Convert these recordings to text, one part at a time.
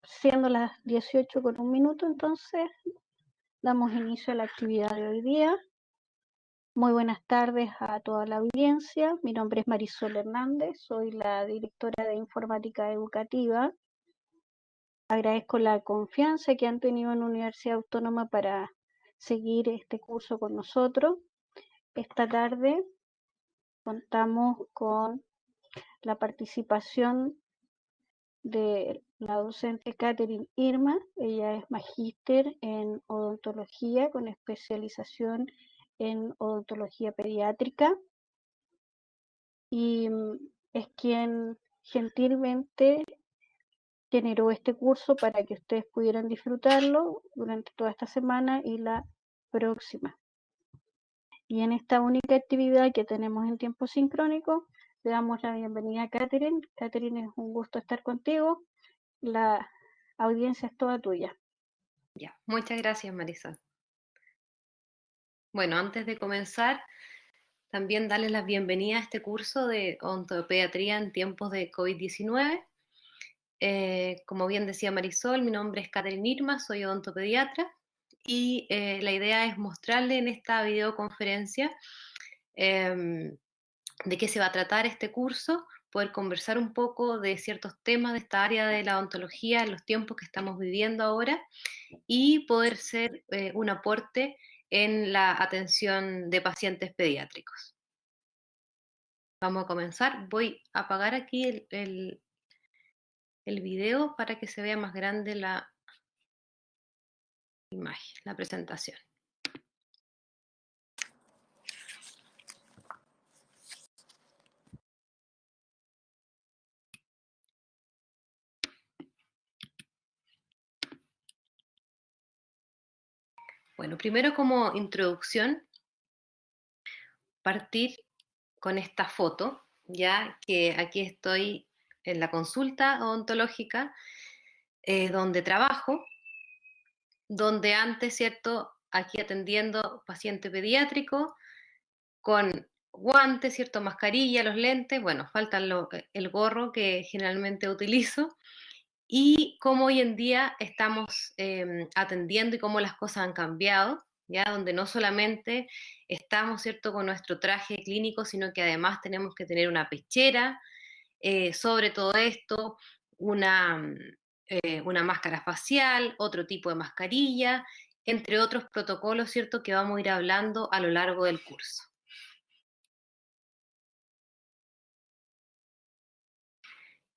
Siendo las 18:01, entonces damos inicio a la actividad de hoy día. Muy buenas tardes a toda la audiencia. Mi nombre es Marisol Hernández, soy la directora de Informática Educativa. Agradezco la confianza que han tenido en la Universidad Autónoma para seguir este curso con nosotros. Esta tarde contamos con la participación de la docente Catherine Irma. Ella es magíster en odontología con especialización en odontología pediátrica y es quien gentilmente generó este curso para que ustedes pudieran disfrutarlo durante toda esta semana y la próxima. Y en esta única actividad que tenemos en tiempo sincrónico, le damos la bienvenida a Catherine. Catherine, es un gusto estar contigo. La audiencia es toda tuya. Ya, muchas gracias, Marisol. Bueno, antes de comenzar, también darles la bienvenida a este curso de odontopediatría en tiempos de COVID-19. Como bien decía Marisol, mi nombre es Catherine Irma, soy odontopediatra y la idea es mostrarle en esta videoconferencia de qué se va a tratar este curso, poder conversar un poco de ciertos temas de esta área de la odontología en los tiempos que estamos viviendo ahora y poder ser un aporte en la atención de pacientes pediátricos. Vamos a comenzar. Voy a apagar aquí el video para que se vea más grande la imagen, la presentación. Bueno, primero como introducción, partir con esta foto, ya que aquí estoy en la consulta odontológica donde trabajo, donde antes, ¿cierto? Aquí atendiendo paciente pediátrico con guantes, ¿cierto? Mascarilla, los lentes, bueno, falta el gorro que generalmente utilizo, y cómo hoy en día estamos atendiendo y cómo las cosas han cambiado, ya donde no solamente estamos, ¿cierto?, con nuestro traje clínico, sino que además tenemos que tener una pechera, sobre todo esto, una máscara facial, otro tipo de mascarilla, entre otros protocolos, ¿cierto?, que vamos a ir hablando a lo largo del curso.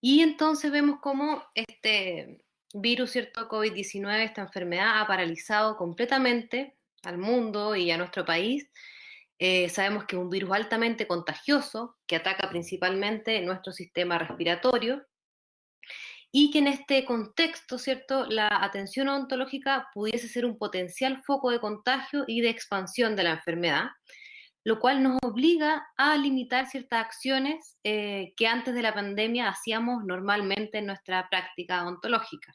Y entonces vemos cómo este virus, ¿cierto?, COVID-19, esta enfermedad ha paralizado completamente al mundo y a nuestro país. Sabemos que es un virus altamente contagioso que ataca principalmente nuestro sistema respiratorio y que en este contexto, ¿cierto?, la atención odontológica pudiese ser un potencial foco de contagio y de expansión de la enfermedad, lo cual nos obliga a limitar ciertas acciones que antes de la pandemia hacíamos normalmente en nuestra práctica odontológica.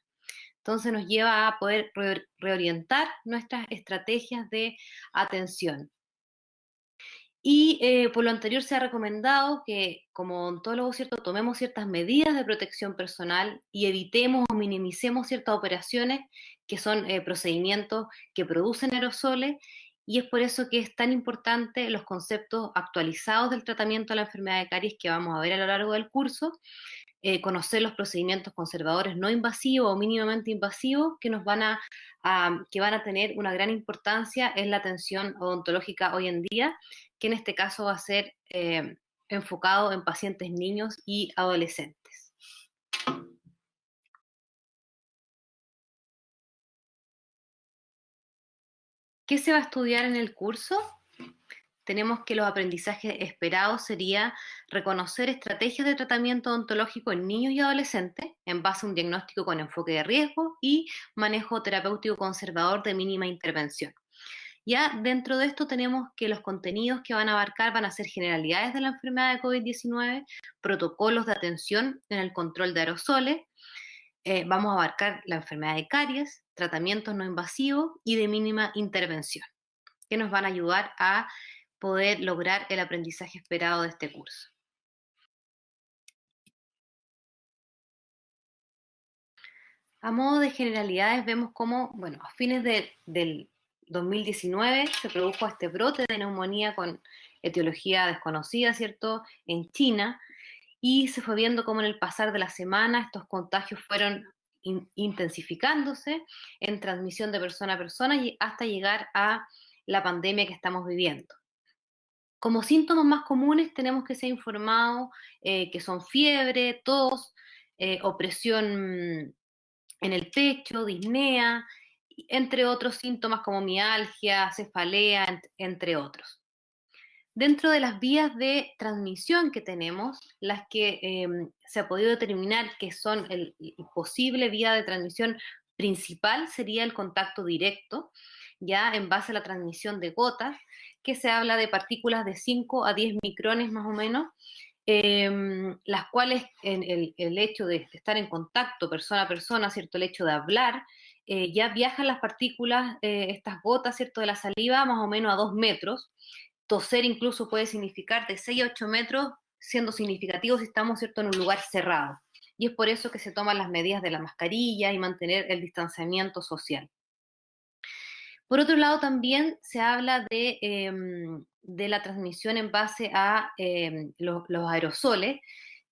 Entonces nos lleva a poder reorientar nuestras estrategias de atención. Y por lo anterior se ha recomendado que como odontólogos, ¿cierto?, tomemos ciertas medidas de protección personal y evitemos o minimicemos ciertas operaciones que son procedimientos que producen aerosoles, y es por eso que es tan importante los conceptos actualizados del tratamiento de la enfermedad de caries que vamos a ver a lo largo del curso, conocer los procedimientos conservadores no invasivos o mínimamente invasivos que que van a tener una gran importancia en la atención odontológica hoy en día, que en este caso va a ser enfocado en pacientes niños y adolescentes. ¿Qué se va a estudiar en el curso? Tenemos que los aprendizajes esperados sería reconocer estrategias de tratamiento odontológico en niños y adolescentes en base a un diagnóstico con enfoque de riesgo y manejo terapéutico conservador de mínima intervención. Ya dentro de esto tenemos que los contenidos que van a abarcar van a ser generalidades de la enfermedad de COVID-19, protocolos de atención en el control de aerosoles, vamos a abarcar la enfermedad de caries, tratamientos no invasivos y de mínima intervención, que nos van a ayudar a poder lograr el aprendizaje esperado de este curso. A modo de generalidades vemos cómo, bueno, a fines del 2019 se produjo este brote de neumonía con etiología desconocida, ¿cierto?, en China, y se fue viendo cómo en el pasar de la semana estos contagios fueron intensificándose en transmisión de persona a persona y hasta llegar a la pandemia que estamos viviendo. Como síntomas más comunes tenemos que ser informados que son fiebre, tos, opresión en el pecho, disnea, entre otros síntomas como mialgia, cefalea, entre otros. Dentro de las vías de transmisión que tenemos, las que se ha podido determinar que son el posible vía de transmisión principal sería el contacto directo, ya en base a la transmisión de gotas, que se habla de partículas de 5 a 10 micrones más o menos, las cuales en el hecho de estar en contacto persona a persona, ¿cierto? El hecho de hablar, ya viajan las partículas, estas gotas, ¿cierto? De la saliva más o menos a 2 metros. Toser incluso puede significar de 6 a 8 metros, siendo significativo si estamos, ¿cierto?, en un lugar cerrado. Y es por eso que se toman las medidas de la mascarilla y mantener el distanciamiento social. Por otro lado, también se habla de la transmisión en base a los aerosoles,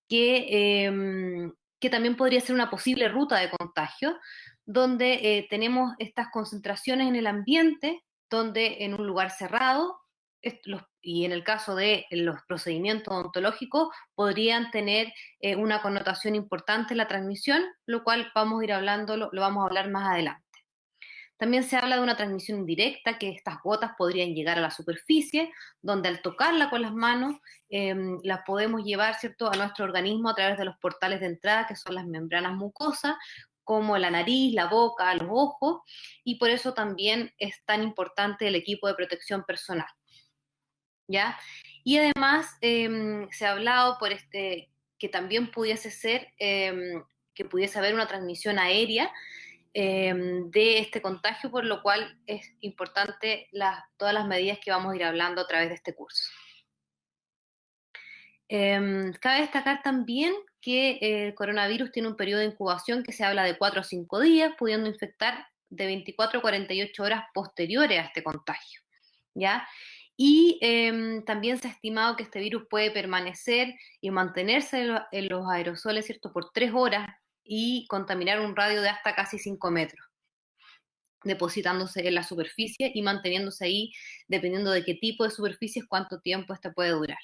que también podría ser una posible ruta de contagio, donde tenemos estas concentraciones en el ambiente, donde en un lugar cerrado, y en el caso de los procedimientos odontológicos, podrían tener una connotación importante en la transmisión, lo cual vamos a ir hablando, lo vamos a hablar más adelante. También se habla de una transmisión indirecta, que estas gotas podrían llegar a la superficie, donde al tocarla con las manos las podemos llevar, ¿cierto?, a nuestro organismo a través de los portales de entrada, que son las membranas mucosas, como la nariz, la boca, los ojos, y por eso también es tan importante el equipo de protección personal, ¿ya? Y además se ha hablado que también pudiese ser, que pudiese haber una transmisión aérea, de este contagio, por lo cual es importante todas las medidas que vamos a ir hablando a través de este curso. Cabe destacar también que el coronavirus tiene un periodo de incubación que se habla de 4 a 5 días, pudiendo infectar de 24 a 48 horas posteriores a este contagio, ¿ya? Y también se ha estimado que este virus puede permanecer y mantenerse en los aerosoles, ¿cierto?, por 3 horas y contaminar un radio de hasta casi 5 metros, depositándose en la superficie y manteniéndose ahí, dependiendo de qué tipo de superficie, cuánto tiempo esta puede durar.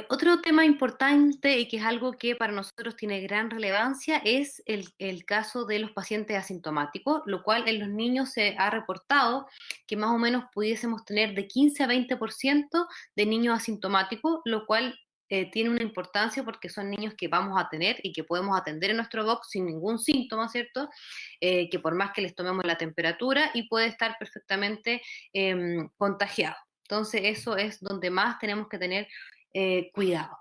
Otro tema importante y que es algo que para nosotros tiene gran relevancia es el caso de los pacientes asintomáticos, lo cual en los niños se ha reportado que más o menos pudiésemos tener de 15 a 20% de niños asintomáticos, lo cual tiene una importancia porque son niños que vamos a tener y que podemos atender en nuestro box sin ningún síntoma, ¿cierto? Que por más que les tomemos la temperatura y puede estar perfectamente contagiado. Entonces eso es donde más tenemos que tener cuidado.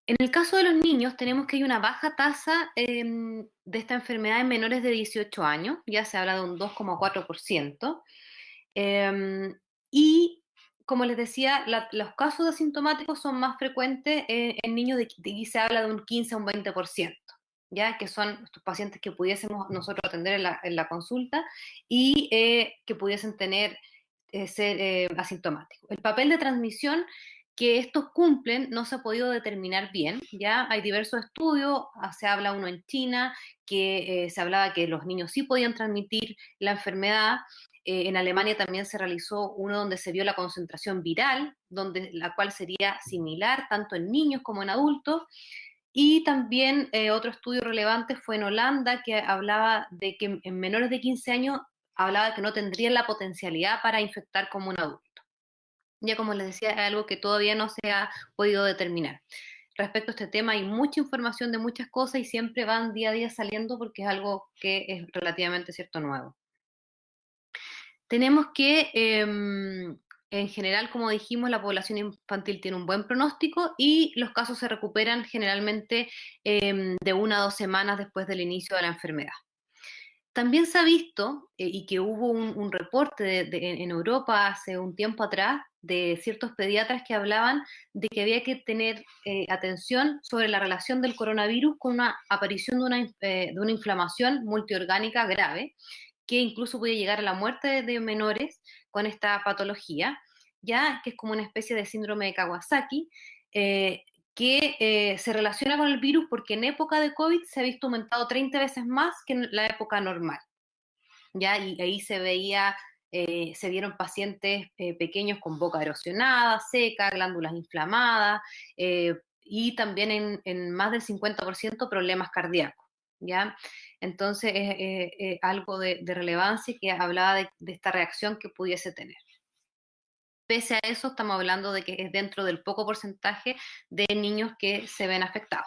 En el caso de los niños, tenemos que hay una baja tasa de esta enfermedad en menores de 18 años, ya se habla de un 2,4%, y como les decía, los casos asintomáticos son más frecuentes en niños y se habla de un 15 a un 20%. ¿Ya? Que son estos pacientes que pudiésemos nosotros atender en la consulta y que pudiesen ser asintomáticos. El papel de transmisión que estos cumplen no se ha podido determinar bien, ¿ya? Hay diversos estudios, se habla uno en China, que se hablaba que los niños sí podían transmitir la enfermedad. En Alemania también se realizó uno donde se vio la concentración viral, la cual sería similar tanto en niños como en adultos. Y también otro estudio relevante fue en Holanda, que hablaba de que en menores de 15 años hablaba que no tendrían la potencialidad para infectar como un adulto. Ya como les decía, es algo que todavía no se ha podido determinar. Respecto a este tema hay mucha información de muchas cosas y siempre van día a día saliendo porque es algo que es relativamente cierto nuevo. Tenemos que en general, como dijimos, la población infantil tiene un buen pronóstico y los casos se recuperan generalmente de 1 a 2 semanas después del inicio de la enfermedad. También se ha visto, y que hubo un reporte en Europa hace un tiempo atrás, de ciertos pediatras que hablaban de que había que tener atención sobre la relación del coronavirus con una aparición de una inflamación multiorgánica grave, que incluso puede llegar a la muerte de menores con esta patología, ya que es como una especie de síndrome de Kawasaki, que se relaciona con el virus porque en época de COVID se ha visto aumentado 30 veces más que en la época normal, ¿ya? Y ahí se vieron pacientes pequeños con boca erosionada, seca, glándulas inflamadas, y también en más del 50% problemas cardíacos, ¿ya? Entonces es algo de relevancia que hablaba de esta reacción que pudiese tener. Pese a eso, estamos hablando de que es dentro del poco porcentaje de niños que se ven afectados.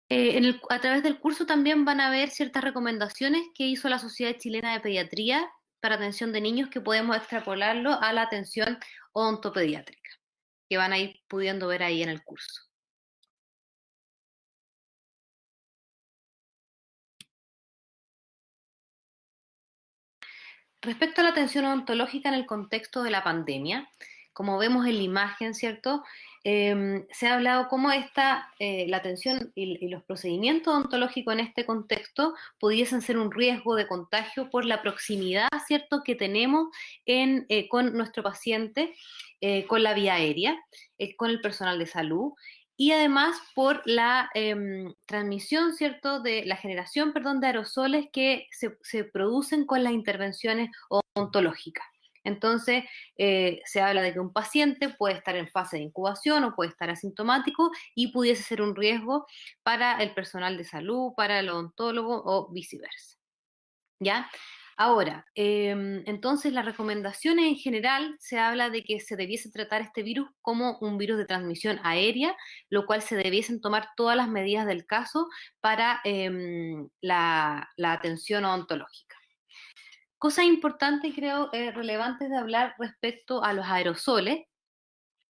A través del curso también van a ver ciertas recomendaciones que hizo la Sociedad Chilena de Pediatría para atención de niños que podemos extrapolarlo a la atención odontopediátrica, que van a ir pudiendo ver ahí en el curso. Respecto a la atención odontológica en el contexto de la pandemia, como vemos en la imagen, ¿cierto? Se ha hablado cómo la atención y los procedimientos odontológicos en este contexto pudiesen ser un riesgo de contagio por la proximidad, ¿cierto?, que tenemos con nuestro paciente, con la vía aérea, con el personal de salud, y además por la transmisión, ¿cierto?, de la generación, perdón, de aerosoles que se producen con las intervenciones odontológicas. Entonces, se habla de que un paciente puede estar en fase de incubación o puede estar asintomático y pudiese ser un riesgo para el personal de salud, para el odontólogo o viceversa. ¿Ya? Ahora, entonces las recomendaciones en general se habla de que se debiese tratar este virus como un virus de transmisión aérea, lo cual se debiesen tomar todas las medidas del caso para la atención odontológica. Cosas importantes, creo, relevantes de hablar respecto a los aerosoles.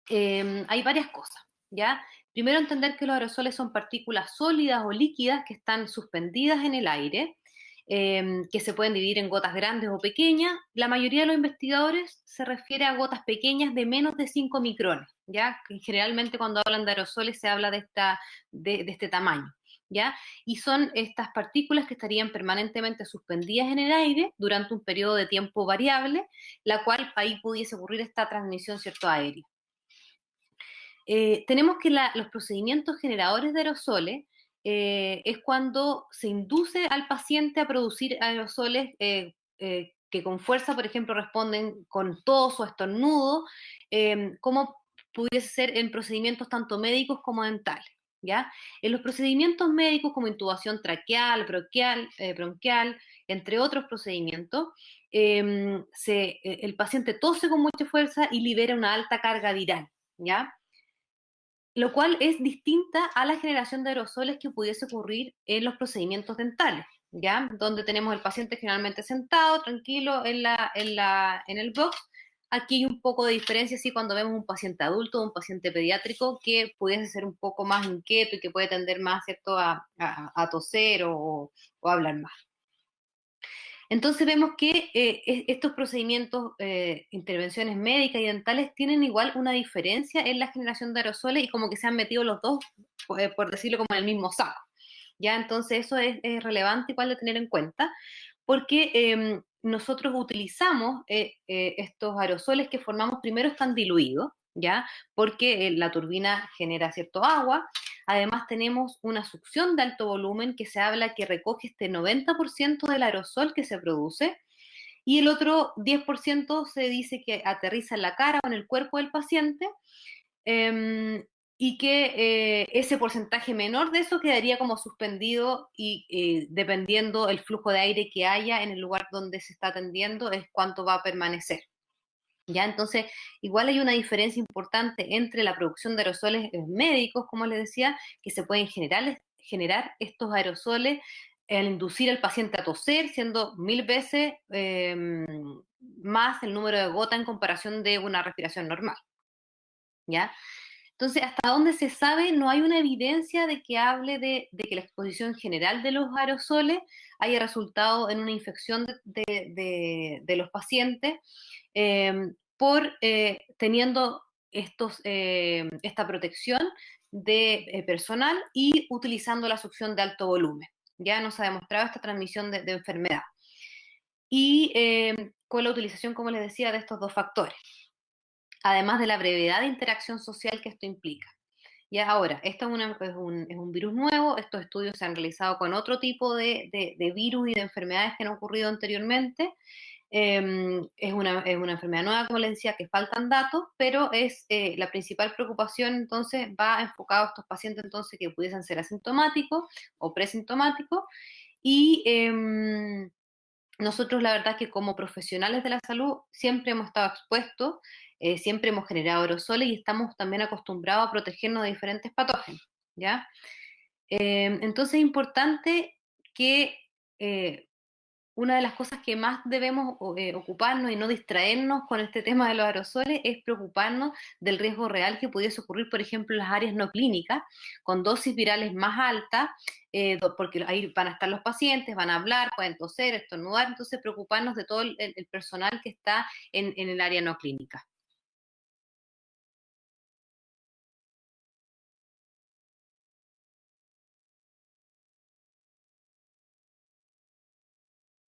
Hay varias cosas, ¿ya? Primero, entender que los aerosoles son partículas sólidas o líquidas que están suspendidas en el aire, que se pueden dividir en gotas grandes o pequeñas. La mayoría de los investigadores se refiere a gotas pequeñas de menos de 5 micrones, ¿ya? Generalmente cuando hablan de aerosoles se habla de este tamaño, ¿ya? Y son estas partículas que estarían permanentemente suspendidas en el aire durante un periodo de tiempo variable, la cual ahí pudiese ocurrir esta transmisión, ¿cierto?, aérea. Tenemos que los procedimientos generadores de aerosoles es cuando se induce al paciente a producir aerosoles que con fuerza, por ejemplo, responden con tos o estornudo, como pudiese ser en procedimientos tanto médicos como dentales. ¿Ya? En los procedimientos médicos como intubación traqueal, bronquial, entre otros procedimientos, el paciente tose con mucha fuerza y libera una alta carga viral, ¿ya? Lo cual es distinta a la generación de aerosoles que pudiese ocurrir en los procedimientos dentales, ¿ya? Donde tenemos el paciente generalmente sentado, tranquilo, en el box. Aquí hay un poco de diferencia, sí, cuando vemos un paciente adulto o un paciente pediátrico que pudiese ser un poco más inquieto y que puede tender más, ¿cierto?, a toser o hablar más. Entonces vemos que estos procedimientos, intervenciones médicas y dentales, tienen igual una diferencia en la generación de aerosoles y como que se han metido los dos, por decirlo, como en el mismo saco. ¿Ya? Entonces eso es relevante igual de tener en cuenta, porque nosotros utilizamos estos aerosoles que formamos primero están diluidos, ¿ya? Porque la turbina genera cierto agua. Además tenemos una succión de alto volumen que se habla que recoge este 90% del aerosol que se produce y el otro 10% se dice que aterriza en la cara o en el cuerpo del paciente, y que ese porcentaje menor de eso quedaría como suspendido y dependiendo el flujo de aire que haya en el lugar donde se está atendiendo es cuánto va a permanecer. ¿Ya? Entonces, igual hay una diferencia importante entre la producción de aerosoles médicos, como les decía, que se pueden generar estos aerosoles al inducir al paciente a toser, siendo 1000 veces más el número de gota en comparación de una respiración normal. ¿Ya? Entonces, hasta donde se sabe, no hay una evidencia de que hable de que la exposición general de los aerosoles haya resultado en una infección de los pacientes por teniendo esta protección de personal y utilizando la succión de alto volumen. Ya no se ha demostrado esta transmisión de enfermedad. Y con la utilización, como les decía, de estos dos factores, además de la brevedad de interacción social que esto implica. Ya ahora, esto es un virus nuevo, estos estudios se han realizado con otro tipo de virus y de enfermedades que han ocurrido anteriormente. Es una enfermedad nueva, como les decía, que faltan datos, pero es la principal preocupación entonces va enfocado a estos pacientes entonces que pudiesen ser asintomáticos o presintomáticos y nosotros la verdad que como profesionales de la salud siempre hemos estado expuestos, siempre hemos generado aerosoles y estamos también acostumbrados a protegernos de diferentes patógenos, ¿ya? Entonces es importante que una de las cosas que más debemos ocuparnos y no distraernos con este tema de los aerosoles es preocuparnos del riesgo real que pudiese ocurrir, por ejemplo, en las áreas no clínicas, con dosis virales más altas, porque ahí van a estar los pacientes, van a hablar, pueden toser, estornudar, entonces preocuparnos de todo el personal que está en el área no clínica.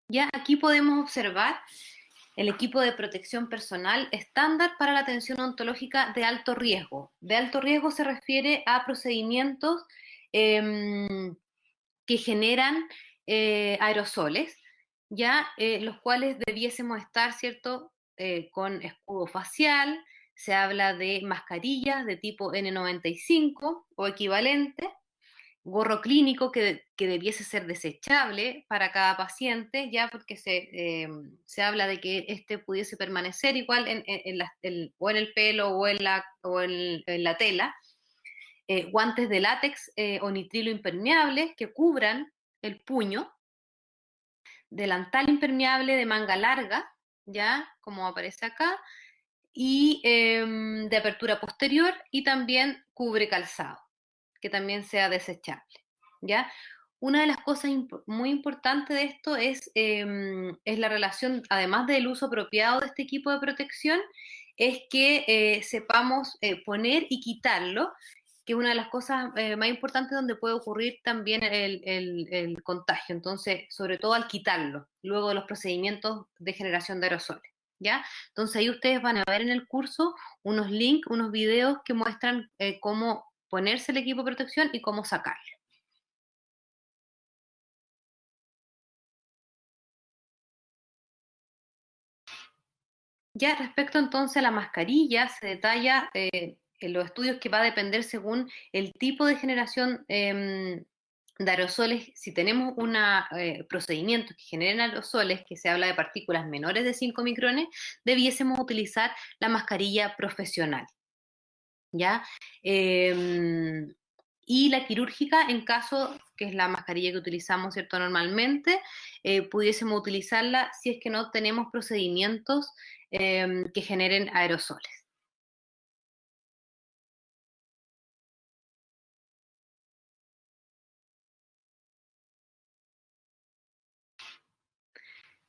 Ya aquí podemos observar el equipo de protección personal estándar para la atención odontológica de alto riesgo. De alto riesgo se refiere a procedimientos que generan aerosoles, ya los cuales debiésemos estar, ¿cierto?, con escudo facial, se habla de mascarillas de tipo N95 o equivalente, gorro clínico que debiese ser desechable para cada paciente, ya porque se habla de que este pudiese permanecer igual o en el pelo o en la tela, guantes de látex o nitrilo impermeables que cubran el puño, delantal impermeable de manga larga, ya como aparece acá, y de apertura posterior y también cubre calzado, que también sea desechable, ¿ya? Una de las cosas muy importantes de esto es la relación, además del uso apropiado de este equipo de protección, es que sepamos poner y quitarlo, que es una de las cosas más importantes donde puede ocurrir también el contagio. Entonces, sobre todo al quitarlo, luego de los procedimientos de generación de aerosoles, ¿ya? Entonces ahí ustedes van a ver en el curso unos links, unos videos que muestran cómo ponerse el equipo de protección y cómo sacarlo. Ya respecto entonces a la mascarilla, se detalla en los estudios que va a depender según el tipo de generación de aerosoles. Si tenemos procedimientos que generen aerosoles, que se habla de partículas menores de 5 micrones, debiésemos utilizar la mascarilla profesional, ¿ya? Y la quirúrgica, en caso, que es la mascarilla que utilizamos, ¿cierto? Normalmente, pudiésemos utilizarla si es que no tenemos procedimientos que generen aerosoles.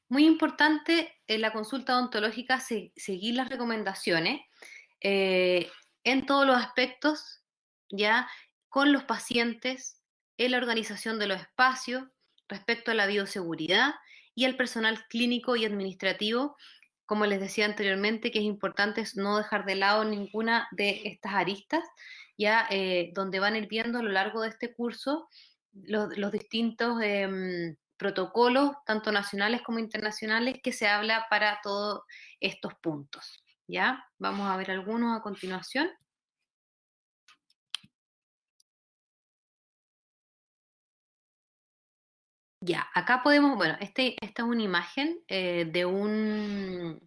Muy importante en la consulta odontológica seguir las recomendaciones eh, en todos los aspectos, ya con los pacientes, en la organización de los espacios, respecto a la bioseguridad y al personal clínico y administrativo. Como les decía anteriormente, que es importante es no dejar de lado ninguna de estas aristas, ya donde van a ir viendo a lo largo de este curso los distintos protocolos, tanto nacionales como internacionales, que se habla para todos estos puntos. ¿Ya? Vamos a ver algunos a continuación. Ya, acá podemos, bueno, esta es una imagen de un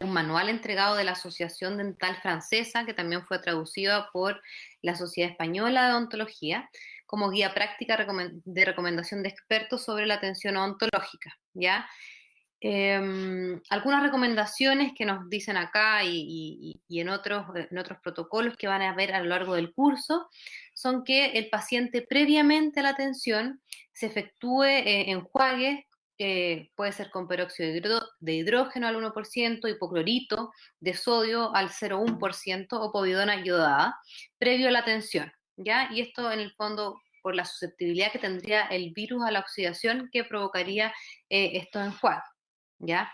manual entregado de la Asociación Dental Francesa, que también fue traducida por la Sociedad Española de Odontología, como guía práctica de recomendación de expertos sobre la atención odontológica, ¿ya? Algunas recomendaciones que nos dicen acá y en otros protocolos que van a ver a lo largo del curso son que el paciente previamente a la atención se efectúe enjuagues, puede ser con peróxido de hidrógeno al 1%, hipoclorito de sodio al 0,1% o povidona yodada, previo a la atención, ¿ya? Y esto en el fondo por la susceptibilidad que tendría el virus a la oxidación que provocaría estos enjuagues. ¿Ya?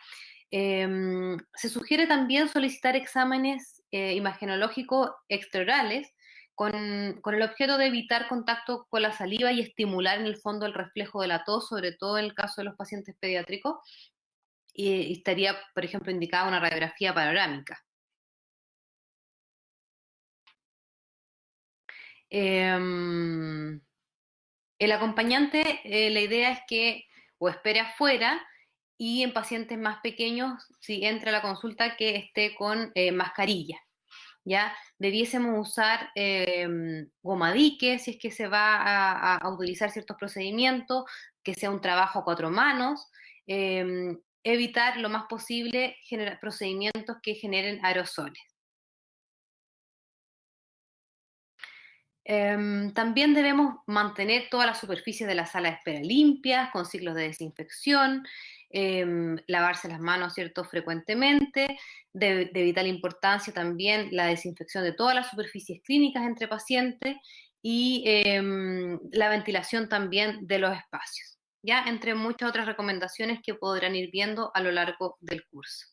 Se sugiere también solicitar exámenes imagenológicos extraorales con el objeto de evitar contacto con la saliva y estimular en el fondo el reflejo de la tos, sobre todo en el caso de los pacientes pediátricos, y estaría, por ejemplo, indicada una radiografía panorámica. El acompañante, la idea es que o espere afuera y en pacientes más pequeños, si entra a la consulta, que esté con mascarilla. ¿Ya? Debiésemos usar gomadique si es que se va a utilizar ciertos procedimientos, que sea un trabajo a 4 manos, evitar lo más posible procedimientos que generen aerosoles. También debemos mantener todas las superficies de la sala de espera limpias, con ciclos de desinfección, lavarse las manos, ¿cierto?, frecuentemente, de vital importancia también la desinfección de todas las superficies clínicas entre pacientes y la ventilación también de los espacios, ¿ya? Entre muchas otras recomendaciones que podrán ir viendo a lo largo del curso.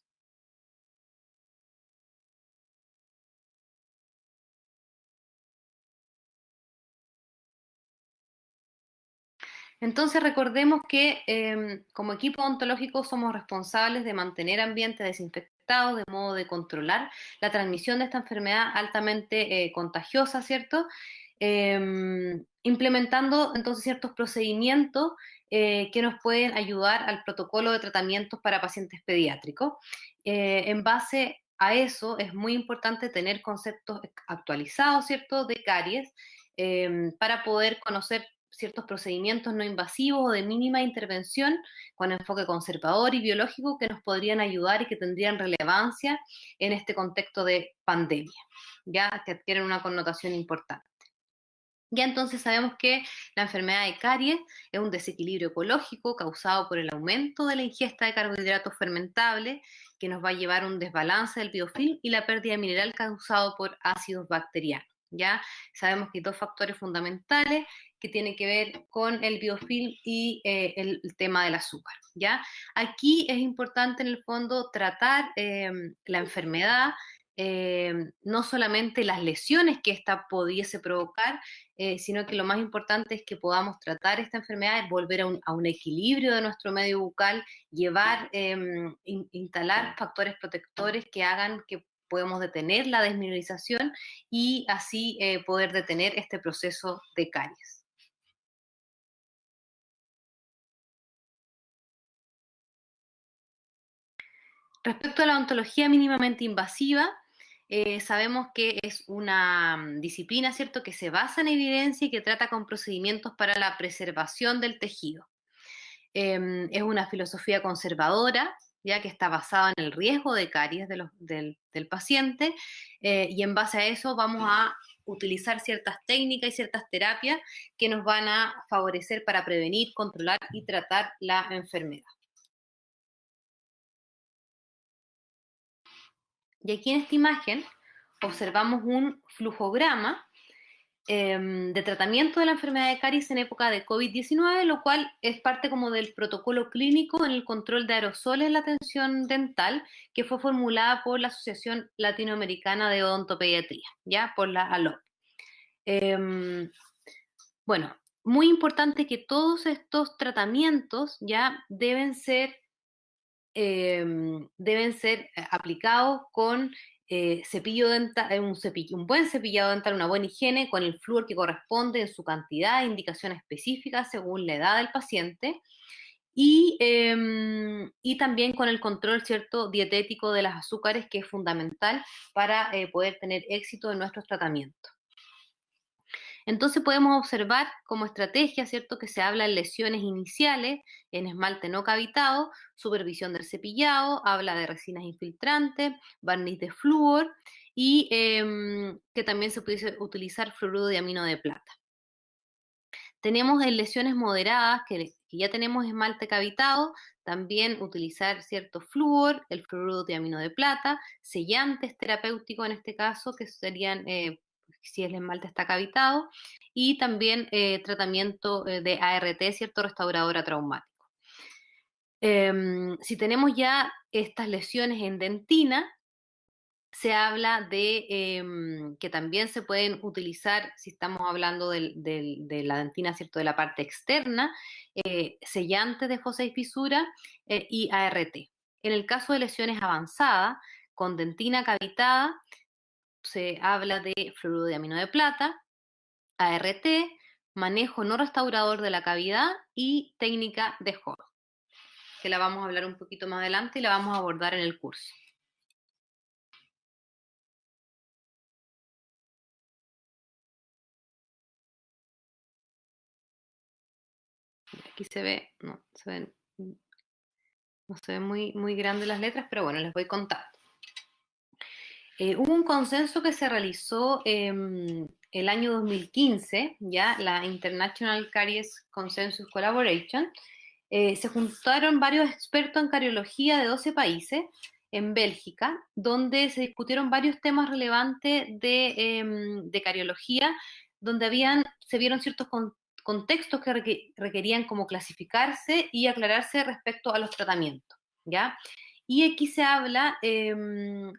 Entonces recordemos que como equipo odontológico somos responsables de mantener ambientes desinfectados de modo de controlar la transmisión de esta enfermedad altamente contagiosa, ¿cierto? Implementando entonces ciertos procedimientos que nos pueden ayudar al protocolo de tratamientos para pacientes pediátricos. En base a eso es muy importante tener conceptos actualizados, ¿cierto?, de caries para poder conocer ciertos procedimientos no invasivos o de mínima intervención con enfoque conservador y biológico que nos podrían ayudar y que tendrían relevancia en este contexto de pandemia, ya que adquieren una connotación importante. Ya entonces sabemos que la enfermedad de caries es un desequilibrio ecológico causado por el aumento de la ingesta de carbohidratos fermentables que nos va a llevar a un desbalance del biofilm y la pérdida de mineral causado por ácidos bacterianos. Ya sabemos que hay 2 factores fundamentales que tienen que ver con el biofilm y el tema del azúcar. ¿Ya? Aquí es importante en el fondo tratar la enfermedad, no solamente las lesiones que ésta pudiese provocar, sino que lo más importante es que podamos tratar esta enfermedad, volver a un equilibrio de nuestro medio bucal, llevar, instalar factores protectores que hagan que podamos detener la desmineralización y así poder detener este proceso de caries. Respecto a la ontología mínimamente invasiva, sabemos que es una disciplina, ¿cierto?, que se basa en evidencia y que trata con procedimientos para la preservación del tejido. Es una filosofía conservadora, ya que está basada en el riesgo de caries del paciente, y en base a eso vamos a utilizar ciertas técnicas y ciertas terapias que nos van a favorecer para prevenir, controlar y tratar la enfermedad. Y aquí en esta imagen observamos un flujograma de tratamiento de la enfermedad de caries en época de COVID-19, lo cual es parte como del protocolo clínico en el control de aerosoles en la atención dental, que fue formulada por la Asociación Latinoamericana de Odontopediatría, ya por la ALOP. Bueno, muy importante que todos estos tratamientos ya deben ser aplicados con cepillo dental, un buen cepillado dental, una buena higiene, con el flúor que corresponde en su cantidad, indicación específica según la edad del paciente, y también con el control, ¿cierto?, dietético de los azúcares, que es fundamental para poder tener éxito en nuestros tratamientos. Entonces podemos observar como estrategia, ¿cierto?, que se habla en lesiones iniciales, en esmalte no cavitado, supervisión del cepillado, habla de resinas infiltrantes, barniz de flúor y que también se pudiese utilizar fluoruro de amino de plata. Tenemos en lesiones moderadas, que ya tenemos esmalte cavitado, también utilizar cierto flúor, el fluoruro de amino de plata, sellantes terapéuticos en este caso, que serían si el esmalte está cavitado, y también tratamiento de ART, cierto restauradora traumático. Si tenemos ya estas lesiones en dentina, se habla de que también se pueden utilizar, si estamos hablando de la dentina, ¿cierto?, de la parte externa, sellantes de fosa y fisura y ART. En el caso de lesiones avanzadas, con dentina cavitada, se habla de fluoruro de amino de plata, ART, manejo no restaurador de la cavidad y técnica de Hort, que la vamos a hablar un poquito más adelante y la vamos a abordar en el curso. Aquí se ve, no se ven muy grandes las letras, pero bueno, les voy contando. Hubo un consenso que se realizó el año 2015, ya la International Caries Consensus Collaboration. Se juntaron varios expertos en cariología de 12 países en Bélgica, donde se discutieron varios temas relevantes de cariología, donde se vieron ciertos contextos que requerían como clasificarse y aclararse respecto a los tratamientos, ¿ya? Y aquí se habla,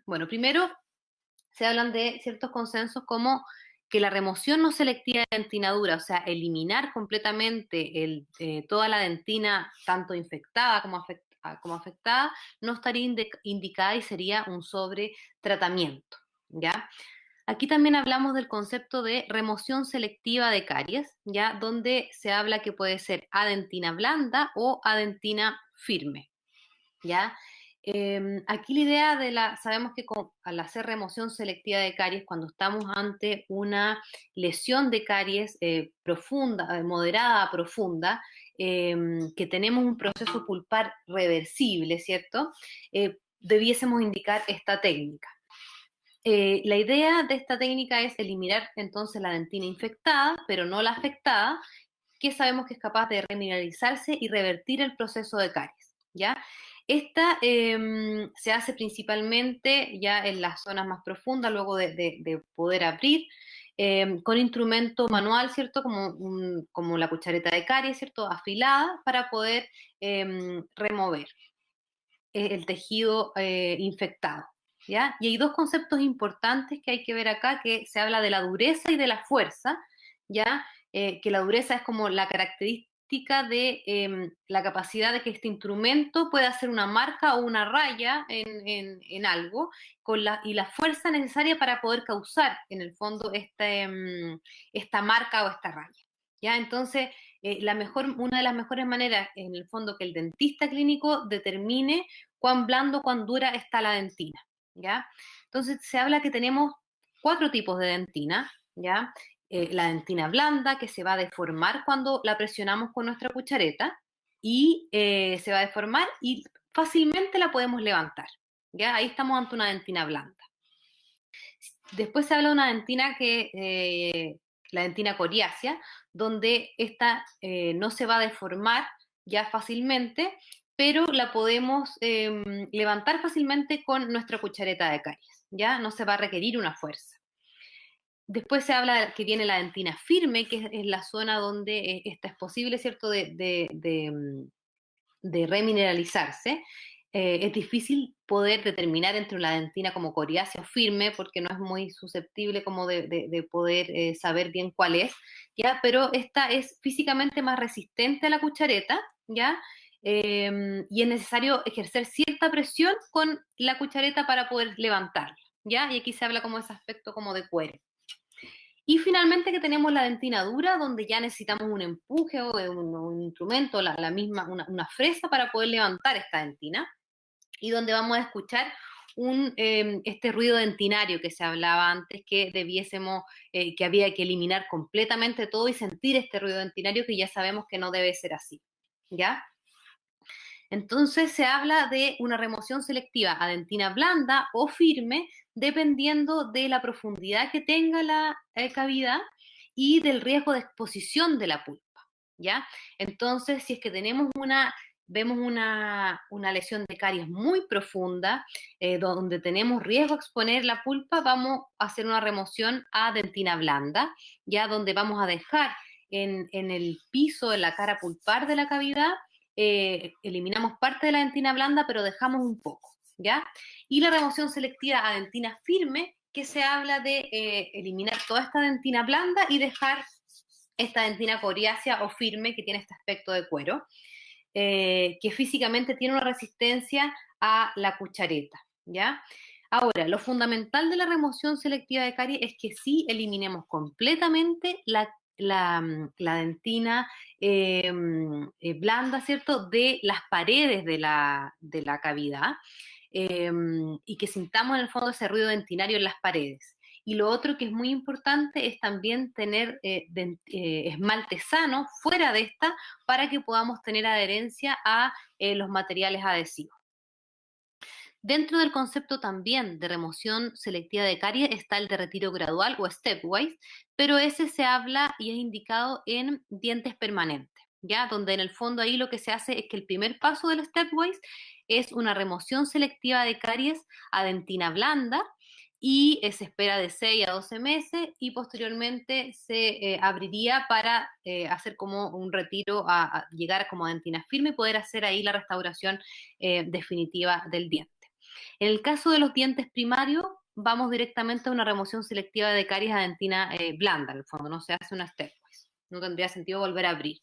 bueno, primero se hablan de ciertos consensos como que la remoción no selectiva de dentinadura, o sea, eliminar completamente toda la dentina, tanto infectada como afectada, no estaría indicada y sería un sobretratamiento, ¿ya? Aquí también hablamos del concepto de remoción selectiva de caries, ¿ya? Donde se habla que puede ser adentina blanda o adentina firme, ¿ya? Aquí la idea sabemos que al hacer remoción selectiva de caries, cuando estamos ante una lesión de caries profunda, moderada a profunda, que tenemos un proceso pulpar reversible, ¿cierto? Debiésemos indicar esta técnica. La idea de esta técnica es eliminar entonces la dentina infectada, pero no la afectada, que sabemos que es capaz de remineralizarse y revertir el proceso de caries, ¿ya? Esta se hace principalmente ya en las zonas más profundas, luego de poder abrir, con instrumento manual, ¿cierto? Como la cuchareta de caries, ¿cierto? Afilada para poder remover el tejido infectado, ¿ya? Y hay dos conceptos importantes que hay que ver acá, que se habla de la dureza y de la fuerza, ¿ya? Que la dureza es como la característica de la capacidad de que este instrumento pueda hacer una marca o una raya en algo, y la fuerza necesaria para poder causar, en el fondo, esta marca o esta raya, ¿ya? Entonces, una de las mejores maneras, en el fondo, que el dentista clínico determine cuán blando, cuán dura está la dentina, ¿ya? Entonces, se habla que tenemos 4 tipos de dentina, ¿ya? La dentina blanda, que se va a deformar cuando la presionamos con nuestra cuchareta, y se va a deformar y fácilmente la podemos levantar, ¿ya? Ahí estamos ante una dentina blanda. Después se habla de una dentina la dentina coriácea, donde esta no se va a deformar ya fácilmente, pero la podemos levantar fácilmente con nuestra cuchareta de caries, ¿ya? No se va a requerir una fuerza. Después se habla que viene la dentina firme, que es la zona donde esta es posible, ¿cierto?, de remineralizarse. Es difícil poder determinar entre la dentina como coriácea o firme, porque no es muy susceptible como de poder saber bien cuál es, ¿ya? Pero esta es físicamente más resistente a la cuchareta, ¿ya? Y es necesario ejercer cierta presión con la cuchareta para poder levantarla, ¿ya? Y aquí se habla como de ese aspecto como de cuero. Y finalmente que tenemos la dentina dura, donde ya necesitamos un empuje o un instrumento, una fresa para poder levantar esta dentina, y donde vamos a escuchar este ruido dentinario que se hablaba antes, que debiésemos, que había que eliminar completamente todo y sentir este ruido dentinario, que ya sabemos que no debe ser así, ¿ya? Entonces se habla de una remoción selectiva a dentina blanda o firme, dependiendo de la profundidad que tenga la cavidad y del riesgo de exposición de la pulpa, ¿ya? Entonces, si es que vemos una lesión de caries muy profunda, donde tenemos riesgo de exponer la pulpa, vamos a hacer una remoción a dentina blanda, ya donde vamos a dejar en el piso, en la cara pulpar de la cavidad, eliminamos parte de la dentina blanda, pero dejamos un poco, ¿ya? Y la remoción selectiva a dentina firme, que se habla de eliminar toda esta dentina blanda y dejar esta dentina coriácea o firme que tiene este aspecto de cuero, que físicamente tiene una resistencia a la cuchareta, ¿ya? Ahora, lo fundamental de la remoción selectiva de caries es que sí eliminemos completamente la dentina blanda, ¿cierto?, de las paredes de la cavidad, y que sintamos en el fondo ese ruido dentinario en las paredes. Y lo otro que es muy importante es también tener esmalte sano fuera de esta para que podamos tener adherencia a los materiales adhesivos. Dentro del concepto también de remoción selectiva de caries está el de retiro gradual o stepwise, pero ese se habla y es indicado en dientes permanentes, ¿ya? Donde en el fondo ahí lo que se hace es que el primer paso del stepwise es una remoción selectiva de caries a dentina blanda y se espera de 6 a 12 meses y posteriormente se abriría para hacer como un retiro a llegar como a dentina firme y poder hacer ahí la restauración definitiva del diente. En el caso de los dientes primarios, vamos directamente a una remoción selectiva de caries a dentina blanda, en el fondo, no se hace una stepwise. No tendría sentido volver a abrir.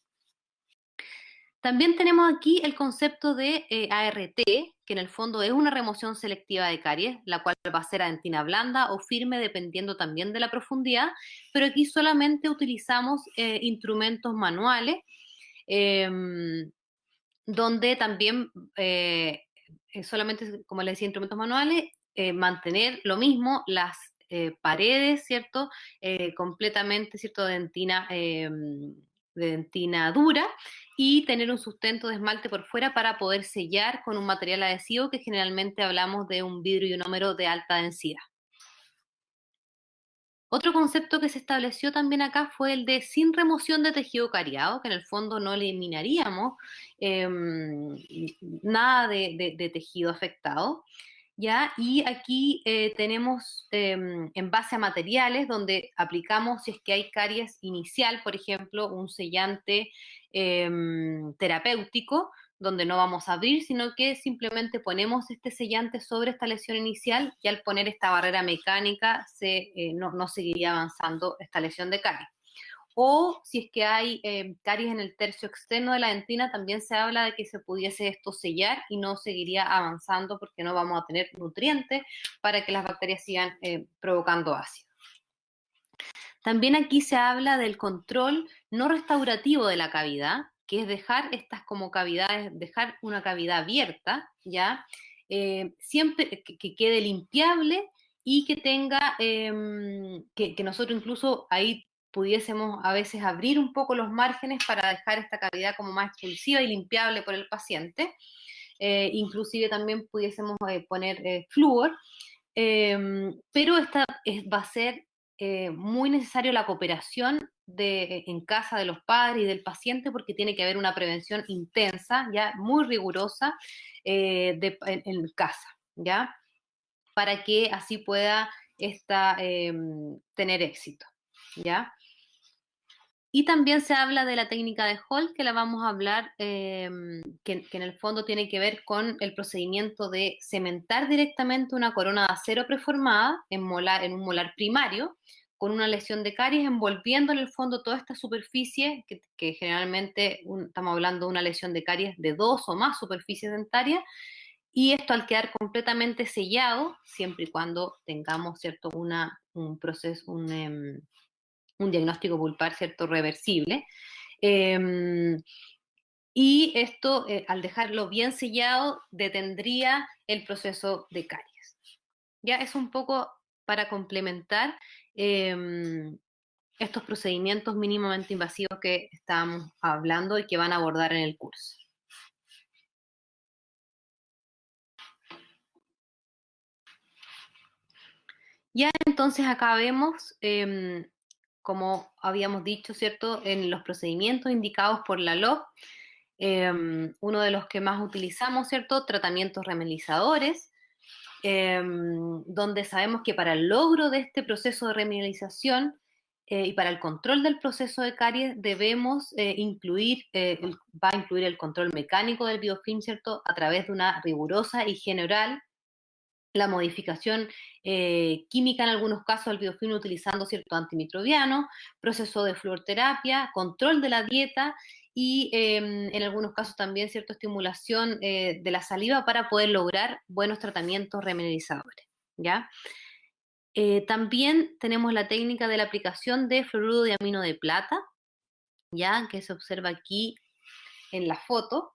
También tenemos aquí el concepto de ART, que en el fondo es una remoción selectiva de caries, la cual va a ser a dentina blanda o firme dependiendo también de la profundidad, pero aquí solamente utilizamos instrumentos manuales, eh, donde también solamente, como les decía, instrumentos manuales, mantener lo mismo, las paredes, ¿cierto? Completamente, ¿cierto? De dentina dura y tener un sustento de esmalte por fuera para poder sellar con un material adhesivo que generalmente hablamos de un vidrio ionómero de alta densidad. Otro concepto que se estableció también acá fue el de sin remoción de tejido cariado, que en el fondo no eliminaríamos nada de tejido afectado, ¿ya? Y aquí tenemos en base a materiales donde aplicamos, si es que hay caries inicial, por ejemplo, un sellante terapéutico, donde no vamos a abrir, sino que simplemente ponemos este sellante sobre esta lesión inicial y al poner esta barrera mecánica no seguiría avanzando esta lesión de caries. O si es que hay caries en el tercio externo de la dentina, también se habla de que se pudiese esto sellar y no seguiría avanzando porque no vamos a tener nutrientes para que las bacterias sigan provocando ácido. También aquí se habla del control no restaurativo de la cavidad, que es dejar estas como cavidades, dejar una cavidad abierta, ¿ya? Siempre que quede limpiable y que tenga, que nosotros incluso ahí pudiésemos a veces abrir un poco los márgenes para dejar esta cavidad como más expulsiva y limpiable por el paciente. Inclusive también pudiésemos poner flúor, pero esta va a ser muy necesario la cooperación en casa de los padres y del paciente porque tiene que haber una prevención intensa, ya muy rigurosa en casa, ¿ya? Para que así pueda tener éxito, ¿ya? Y también se habla de la técnica de Holt, que la vamos a hablar, que en el fondo tiene que ver con el procedimiento de cementar directamente una corona de acero preformada en un molar primario, con una lesión de caries, envolviendo en el fondo toda esta superficie, que generalmente estamos hablando de una lesión de caries de 2 o más superficies dentarias, y esto al quedar completamente sellado, siempre y cuando tengamos, ¿cierto?, un proceso, un diagnóstico pulpar, ¿cierto?, reversible. Y esto, al dejarlo bien sellado, detendría el proceso de caries. Ya es un poco para complementar estos procedimientos mínimamente invasivos que estábamos hablando y que van a abordar en el curso. Ya entonces acá vemos, como habíamos dicho, ¿cierto?, en los procedimientos indicados por la LOC, uno de los que más utilizamos, ¿cierto?, tratamientos remedializadores, donde sabemos que para el logro de este proceso de remineralización y para el control del proceso de caries debemos va a incluir el control mecánico del biofilm, ¿cierto?, a través de una rigurosa higiene oral, la modificación química en algunos casos del biofilm utilizando cierto antimicrobiano, proceso de fluoroterapia, control de la dieta y en algunos casos también cierta estimulación de la saliva para poder lograr buenos tratamientos remineralizadores, ¿ya? También tenemos la técnica de la aplicación de fluoruro de amino de plata, ¿ya?, que se observa aquí en la foto,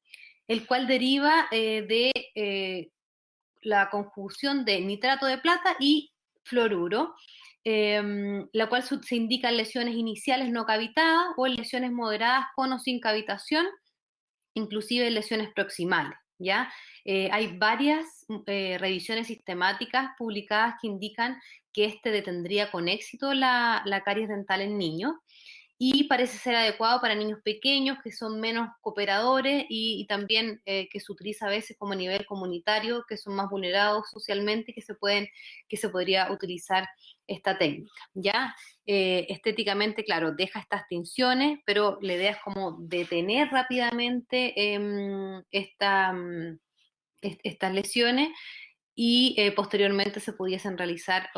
el cual deriva de la conjunción de nitrato de plata y fluoruro, la cual se indica en lesiones iniciales no cavitadas o en lesiones moderadas con o sin cavitación, inclusive en lesiones proximales, ¿ya? Hay varias revisiones sistemáticas publicadas que indican que este detendría con éxito la caries dental en niños, y parece ser adecuado para niños pequeños que son menos cooperadores y también que se utiliza a veces como a nivel comunitario, que son más vulnerados socialmente, que se podría utilizar esta técnica, ¿ya? Estéticamente, claro, deja estas tinciones, pero la idea es como detener rápidamente estas lesiones y posteriormente se pudiesen realizar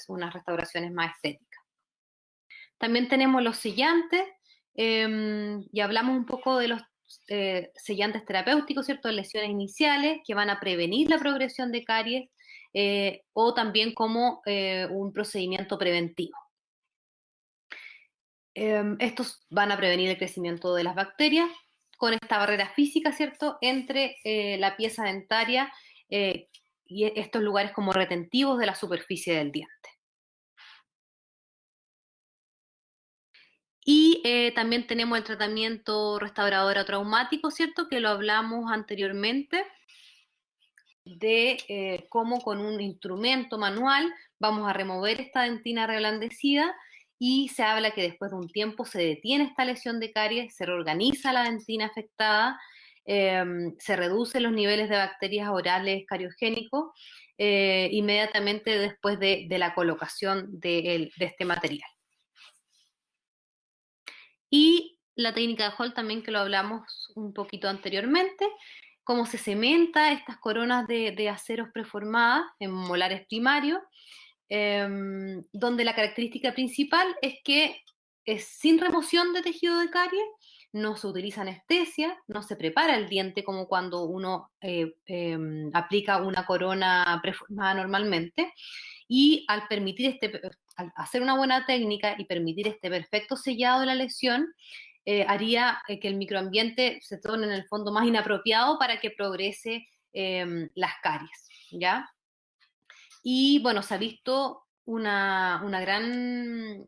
unas restauraciones más estéticas. También tenemos los sellantes, y hablamos un poco de los sellantes terapéuticos, ¿cierto?, de lesiones iniciales que van a prevenir la progresión de caries o también como un procedimiento preventivo. Estos van a prevenir el crecimiento de las bacterias con esta barrera física, ¿cierto?, entre la pieza dentaria y estos lugares como retentivos de la superficie del diente. Y también tenemos el tratamiento restaurador traumático, ¿cierto?, que lo hablamos anteriormente, de cómo con un instrumento manual vamos a remover esta dentina reblandecida y se habla que después de un tiempo se detiene esta lesión de caries, se reorganiza la dentina afectada, se reducen los niveles de bacterias orales cariogénicos inmediatamente después de la colocación de este material. Y la técnica de Hall también, que lo hablamos un poquito anteriormente, cómo se cementa estas coronas de aceros preformadas en molares primarios, donde la característica principal es que es sin remoción de tejido de caries, no se utiliza anestesia, no se prepara el diente como cuando uno aplica una corona preformada normalmente, y al hacer una buena técnica y permitir este perfecto sellado de la lesión, haría que el microambiente se torne en el fondo más inapropiado para que progrese las caries, ¿ya? Y bueno, se ha visto una gran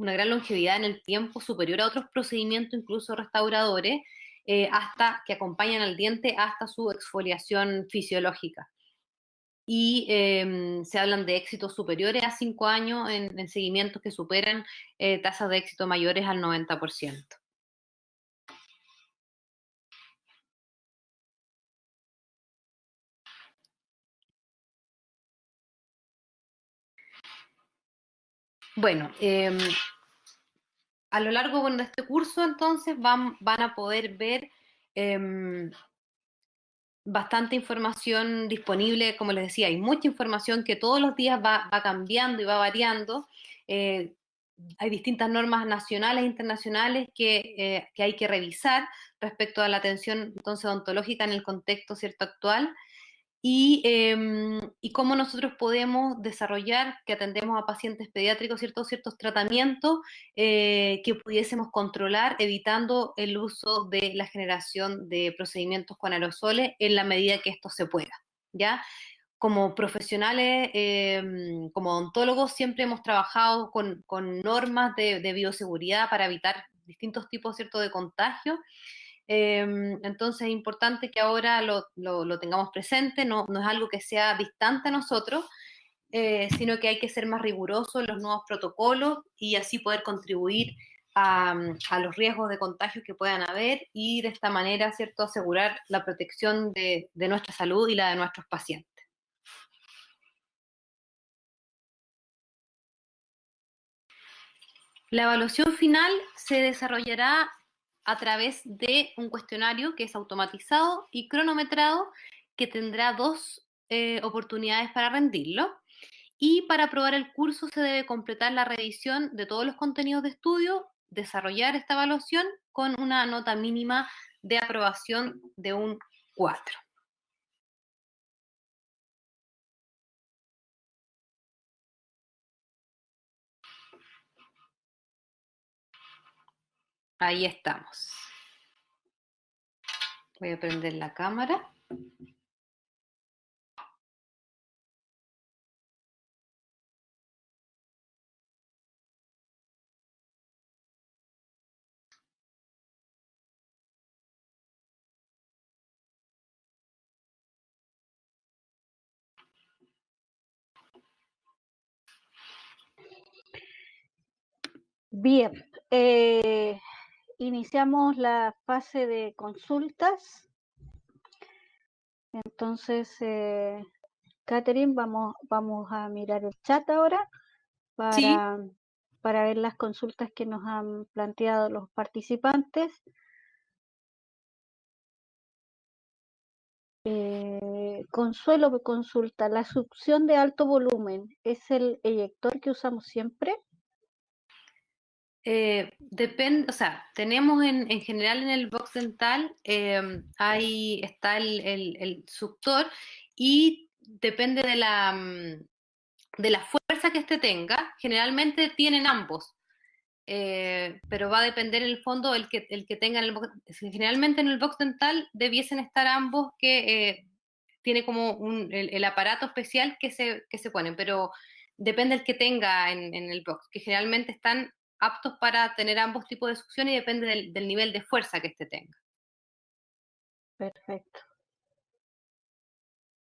longevidad en el tiempo superior a otros procedimientos, incluso restauradores, hasta que acompañan al diente hasta su exfoliación fisiológica. Y se hablan de éxitos superiores a 5 años en seguimientos que superan tasas de éxito mayores al 90%. Bueno, a lo largo de este curso entonces van a poder ver bastante información disponible. Como les decía, hay mucha información que todos los días va cambiando y va variando. Hay distintas normas nacionales e internacionales que hay que revisar respecto a la atención entonces odontológica en el contexto cierto actual, y cómo nosotros podemos desarrollar, que atendemos a pacientes pediátricos, ciertos tratamientos que pudiésemos controlar, evitando el uso de la generación de procedimientos con aerosoles en la medida que esto se pueda, ¿ya? como profesionales, como odontólogos, siempre hemos trabajado con normas de bioseguridad para evitar distintos tipos, ¿cierto?, de contagio. Entonces es importante que ahora lo tengamos presente, no es algo que sea distante a nosotros, sino que hay que ser más rigurosos en los nuevos protocolos y así poder contribuir a los riesgos de contagio que puedan haber y de esta manera, ¿cierto?, asegurar la protección de nuestra salud y la de nuestros pacientes. La evaluación final se desarrollará a través de un cuestionario que es automatizado y cronometrado, que tendrá dos oportunidades para rendirlo. Y para aprobar el curso se debe completar la revisión de todos los contenidos de estudio, desarrollar esta evaluación con una nota mínima de aprobación de un 4. Ahí estamos. Voy a prender la cámara. Bien, iniciamos la fase de consultas. Entonces, Catherine, vamos a mirar el chat ahora Sí, para, para ver las consultas que nos han planteado los participantes. Consuelo consulta, ¿la succión de alto volumen es el eyector que usamos siempre? depende, o sea, tenemos en general en el box dental, ahí está el suctor y depende de la fuerza que este tenga, generalmente tienen ambos. Pero va a depender en el fondo el que tenga en el box. Generalmente en el box dental debiesen estar ambos que tiene como el aparato especial que se ponen, pero depende el que tenga en el box, que generalmente están aptos para tener ambos tipos de succión y depende del nivel de fuerza que este tenga. Perfecto.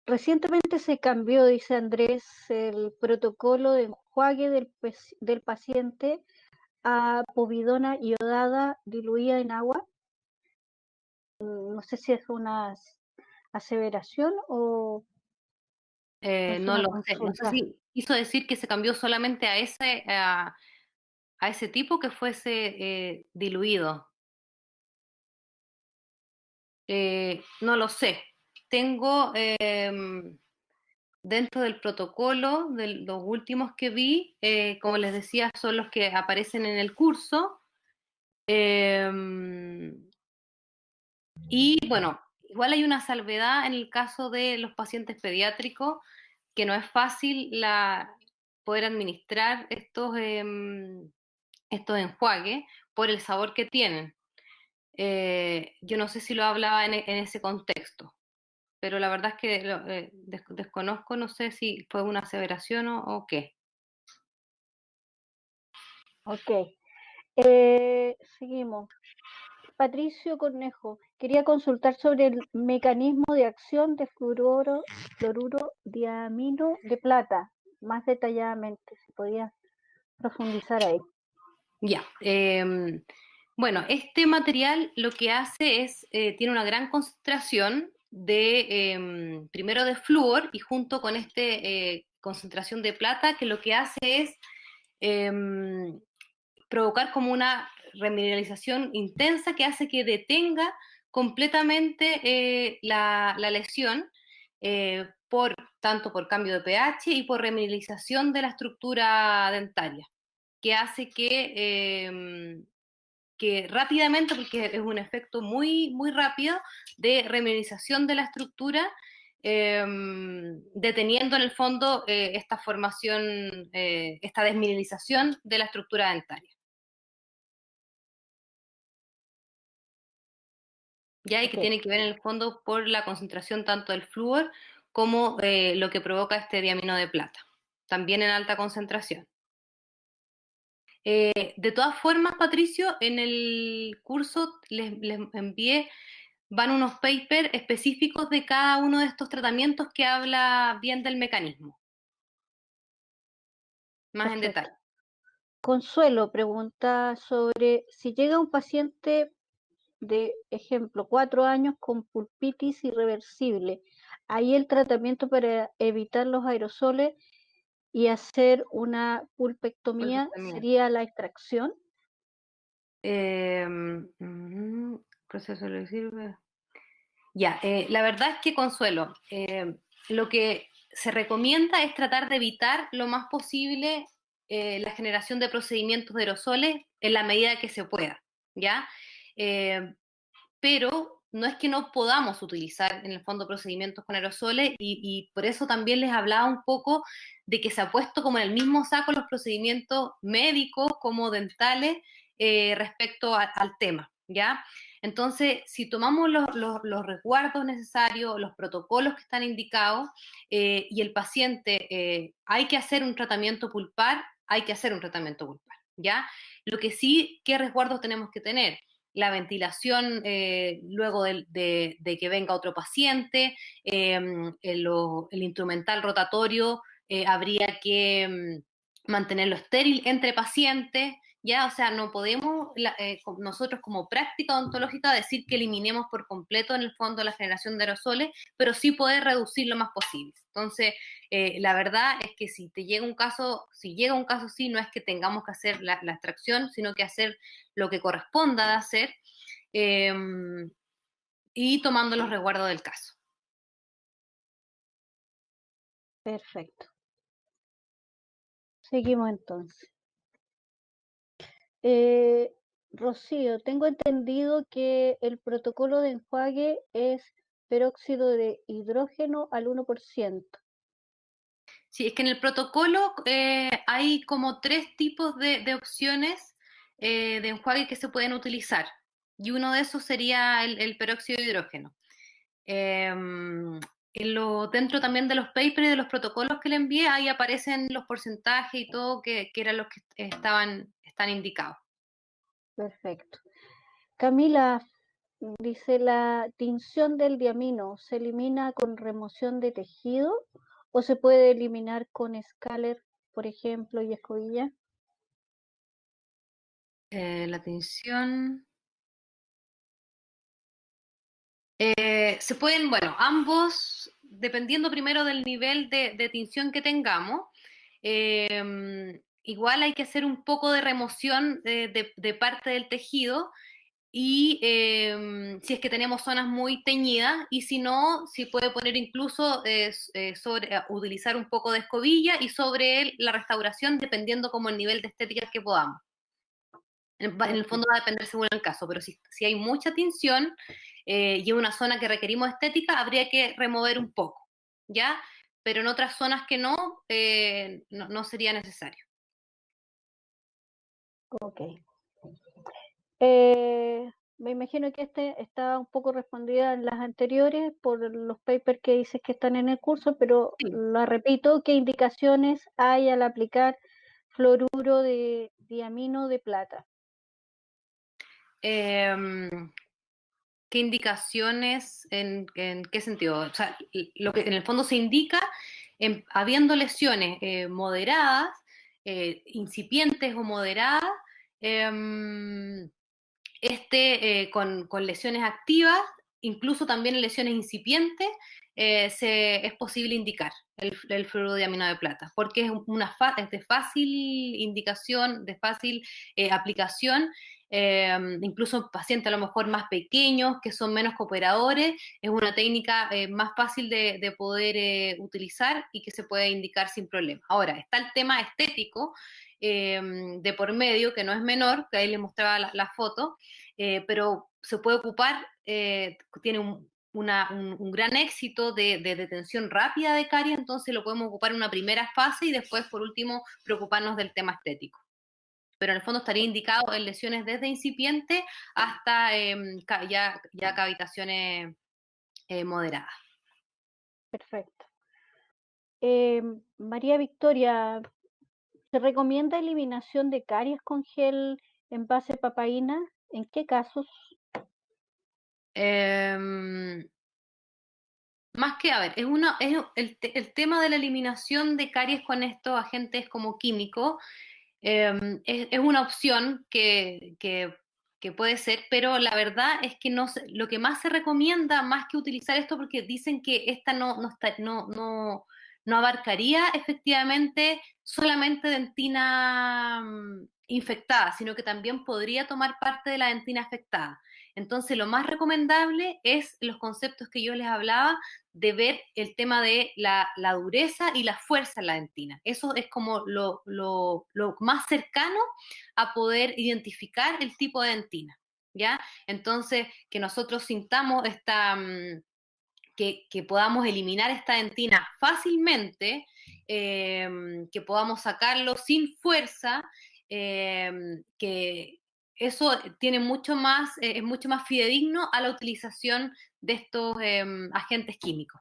Recientemente se cambió, dice Andrés, el protocolo de enjuague del paciente a povidona iodada diluida en agua. No sé si es una aseveración o es No una lo sé, no sé consulta. si quiso decir que se cambió solamente a ese tipo que fuese diluido. No lo sé. Tengo dentro del protocolo, de los últimos que vi, como les decía, son los que aparecen en el curso. eh, y bueno, igual hay una salvedad en el caso de los pacientes pediátricos, que no es fácil poder administrar estos enjuagues por el sabor que tienen. Yo no sé si lo hablaba en ese contexto, pero la verdad es que desconozco, no sé si fue una aseveración o qué. Ok. Seguimos. Patricio Cornejo, quería consultar sobre el mecanismo de acción de fluoruro diamino de plata, más detalladamente, si podía profundizar ahí. Ya. Bueno, este material lo que hace es, tiene una gran concentración primero de flúor y junto con esta concentración de plata, que lo que hace es em, provocar como una remineralización intensa que hace que detenga completamente la lesión, tanto por cambio de pH y por remineralización de la estructura dentaria, que hace que rápidamente, porque es un efecto muy rápido de remineralización de la estructura, deteniendo en el fondo esta formación, esta desmineralización de la estructura dentaria. Ya, y que Ok, tiene que ver en el fondo por la concentración tanto del flúor como lo que provoca este diamino de plata, también en alta concentración. De todas formas, Patricio, en el curso les envié, van unos papers específicos de cada uno de estos tratamientos que habla bien del mecanismo, más en detalle. Perfecto. Consuelo pregunta sobre si llega un paciente de ejemplo 4 años con pulpitis irreversible. Ahí el tratamiento para evitar los aerosoles y hacer una pulpectomía Pulpectomía. sería la extracción. Proceso le sirve. Ya, la verdad es que Consuelo, lo que se recomienda es tratar de evitar lo más posible la generación de procedimientos de aerosoles en la medida que se pueda, ¿ya? Eh, pero no es que no podamos utilizar en el fondo procedimientos con aerosoles y por eso también les hablaba un poco de que se ha puesto como en el mismo saco los procedimientos médicos como dentales respecto al tema, ¿ya? Entonces, si tomamos los resguardos necesarios, los protocolos que están indicados y el paciente hay que hacer un tratamiento pulpar, hay que hacer un tratamiento pulpar, ¿ya? Lo que sí, ¿qué resguardos tenemos que tener? La ventilación luego de que venga otro paciente, el instrumental rotatorio habría que mantenerlo estéril entre pacientes, ya, o sea, no podemos nosotros como práctica odontológica decir que eliminemos por completo en el fondo la generación de aerosoles, pero sí poder reducir lo más posible. Entonces, la verdad es que si llega un caso así, no es que tengamos que hacer la extracción, sino que hacer lo que corresponda de hacer eh, y tomando los resguardos del caso. Perfecto. Seguimos entonces. Rocío, tengo entendido que el protocolo de enjuague es peróxido de hidrógeno al 1%. Sí, es que en el protocolo hay como tres tipos de opciones de enjuague que se pueden utilizar y uno de esos sería el peróxido de hidrógeno. Eh, dentro también de los papers y de los protocolos que le envié, ahí aparecen los porcentajes y todo que eran los que están indicados. Perfecto. Camila dice, ¿la tinción del diamino se elimina con remoción de tejido o se puede eliminar con escáner, por ejemplo, y escobilla? La tensión. Se pueden, bueno, ambos, dependiendo primero del nivel de tinción que tengamos, igual hay que hacer un poco de remoción de parte del tejido y si es que tenemos zonas muy teñidas y si no, se puede poner incluso utilizar un poco de escobilla y sobre él la restauración dependiendo como el nivel de estética que podamos. En el fondo Perfecto. va a depender según el caso, pero si hay mucha tinción y es una zona que requerimos estética, habría que remover un poco, ¿ya? Pero en otras zonas que no sería necesario. Ok. Me imagino que este está un poco respondida en las anteriores por los papers que dices que están en el curso, pero Sí. la repito, ¿qué indicaciones hay al aplicar fluoruro de diamino de plata? Em, ¿Qué indicaciones, en qué sentido? O sea, lo que en el fondo se indica, habiendo lesiones moderadas, incipientes o moderadas, em, con lesiones activas, incluso también en lesiones incipientes, es posible indicar el fluoruro de amino de plata, porque es de fácil indicación, de fácil aplicación, incluso en pacientes a lo mejor más pequeños, que son menos cooperadores, es una técnica más fácil de poder utilizar y que se puede indicar sin problema. Ahora, está el tema estético de por medio, que no es menor, que ahí les mostraba la foto, pero se puede ocupar, tiene un gran éxito de detención rápida de caries, entonces lo podemos ocupar en una primera fase y después, por último, preocuparnos del tema estético. Pero en el fondo estaría indicado en lesiones desde incipiente hasta ya cavitaciones moderadas. Perfecto. María Victoria, ¿se recomienda eliminación de caries con gel en base papaína? ¿En qué casos? Em, Más que, a ver, el tema de la eliminación de caries con estos agentes como químicos es una opción que puede ser, pero la verdad es que lo que más se recomienda, más que utilizar esto, porque dicen que esta no abarcaría efectivamente solamente dentina infectada, sino que también podría tomar parte de la dentina afectada. Entonces, lo más recomendable es los conceptos que yo les hablaba de ver el tema de la dureza y la fuerza en la dentina. Eso es como lo más cercano a poder identificar el tipo de dentina, ¿ya? Entonces, que nosotros sintamos que podamos eliminar esta dentina fácilmente, que podamos sacarlo sin fuerza, que eso tiene es mucho más fidedigno a la utilización de estos agentes químicos,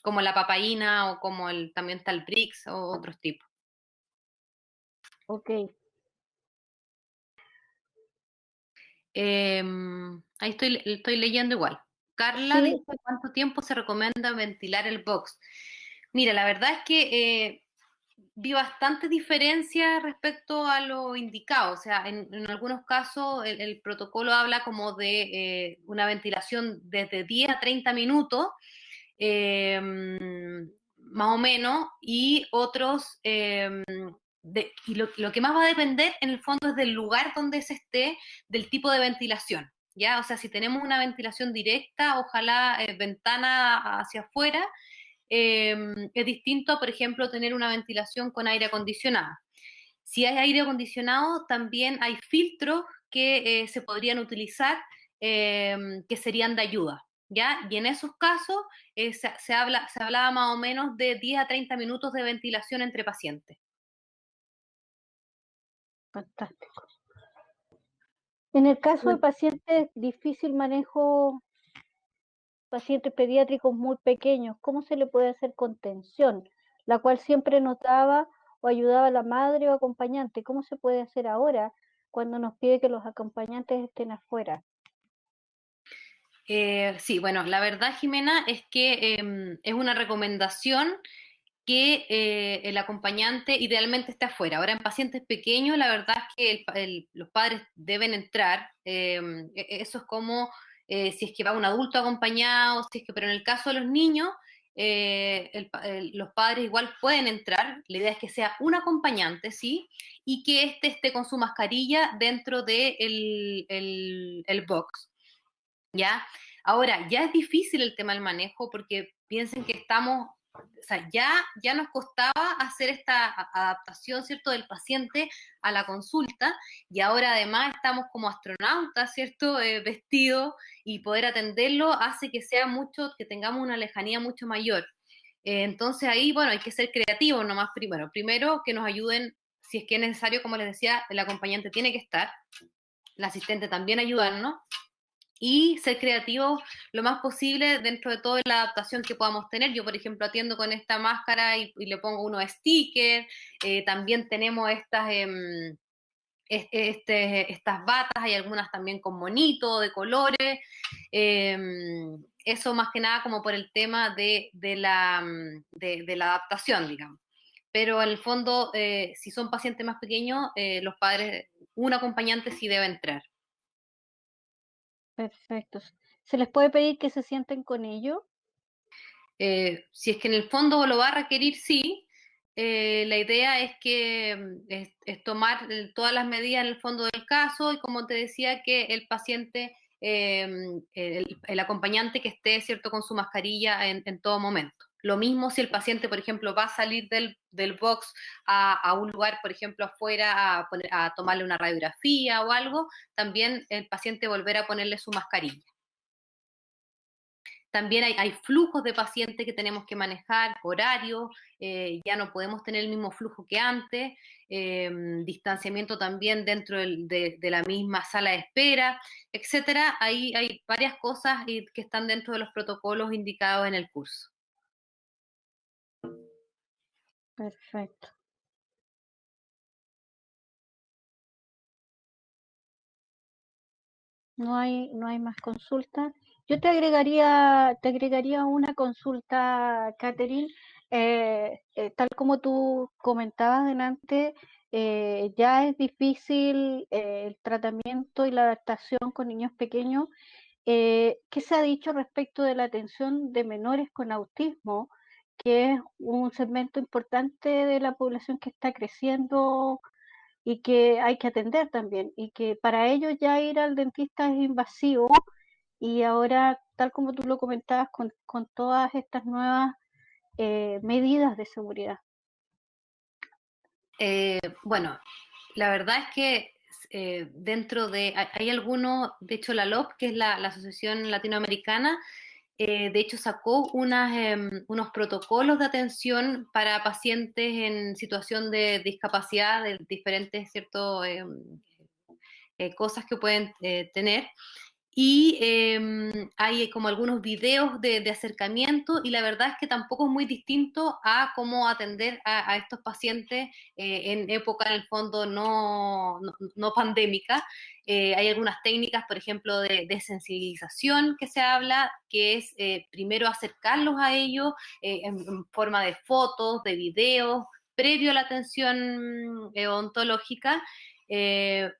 como la papaína o como también está el Brix o otros tipos. Ok. Ahí estoy leyendo igual. Carla dice, Sí, ¿cuánto tiempo se recomienda ventilar el box? Mira, la verdad es que vi bastante diferencia respecto a lo indicado. O sea, en algunos casos el protocolo habla como de una ventilación desde 10 a 30 minutos, eh, más o menos, y otros, y lo que más va a depender en el fondo es del lugar donde se esté, del tipo de ventilación. ¿Ya? O sea, si tenemos una ventilación directa, ojalá ventana hacia afuera, es distinto a, por ejemplo, tener una ventilación con aire acondicionado. Si hay aire acondicionado, también hay filtros que se podrían utilizar que serían de ayuda, ¿ya? Y en esos casos se hablaba más o menos de 10 a 30 minutos de ventilación entre pacientes. fantástico. En el caso de pacientes difícil manejo, pacientes pediátricos muy pequeños, ¿cómo se le puede hacer contención? La cual siempre notaba o ayudaba a la madre o acompañante. ¿Cómo se puede hacer ahora cuando nos pide que los acompañantes estén afuera? Sí, bueno, la verdad, Jimena, es que es una recomendación que el acompañante idealmente esté afuera. Ahora, en pacientes pequeños, la verdad es que los padres deben entrar. Eso es como si es que va un adulto acompañado, si es que, pero en el caso de los niños, los padres igual pueden entrar. La idea es que sea un acompañante, ¿sí? Y que éste esté con su mascarilla dentro del el box. ¿Ya? Ahora, ya es difícil el tema del manejo porque piensen que estamos, o sea, ya nos costaba hacer esta adaptación, ¿cierto?, del paciente a la consulta y ahora además estamos como astronautas, ¿cierto?, vestidos y poder atenderlo hace que sea mucho, que tengamos una lejanía mucho mayor. Entonces ahí, bueno, hay que ser creativos nomás, primero que nos ayuden, si es que es necesario, como les decía, el acompañante tiene que estar, el asistente también ayudarnos y ser creativos lo más posible dentro de toda la adaptación que podamos tener. Yo, por ejemplo, atiendo con esta máscara y le pongo unos stickers, también tenemos estas batas, hay algunas también con monito, de colores, eh, eso más que nada como por el tema de la adaptación, digamos. Pero en el fondo, si son pacientes más pequeños, los padres, un acompañante sí debe entrar. Perfecto. ¿Se les puede pedir que se sienten con ellos? Si es que en el fondo lo va a requerir, sí. La idea es que es tomar todas las medidas en el fondo del caso y como te decía, que el paciente, el acompañante que esté, ¿cierto?, con su mascarilla en todo momento. Lo mismo si el paciente, por ejemplo, va a salir del box a un lugar, por ejemplo, afuera a tomarle una radiografía o algo, también el paciente volver a ponerle su mascarilla. También hay flujos de pacientes que tenemos que manejar, horarios, ya no podemos tener el mismo flujo que antes, distanciamiento también dentro de la misma sala de espera, etcétera. Hay varias cosas que están dentro de los protocolos indicados en el curso. Perfecto. No hay más consultas. Yo te agregaría una consulta, Catherine. Tal como tú comentabas delante, ya es difícil el tratamiento y la adaptación con niños pequeños. ¿Qué se ha dicho respecto de la atención de menores con autismo, que es un segmento importante de la población que está creciendo y que hay que atender también, y que para ellos ya ir al dentista es invasivo, y ahora, tal como tú lo comentabas, con todas estas nuevas medidas de seguridad? Bueno, la verdad es que dentro de, hay algunos, de hecho la LOP, que es la Asociación Latinoamericana, de hecho sacó unos protocolos de atención para pacientes en situación de discapacidad, de diferentes cosas que pueden tener. Y hay como algunos videos de acercamiento y la verdad es que tampoco es muy distinto a cómo atender a estos pacientes en época, en el fondo, no pandémica. Hay algunas técnicas, por ejemplo, de sensibilización que se habla, que es primero acercarlos a ellos en forma de fotos, de videos, previo a la atención odontológica. Eh,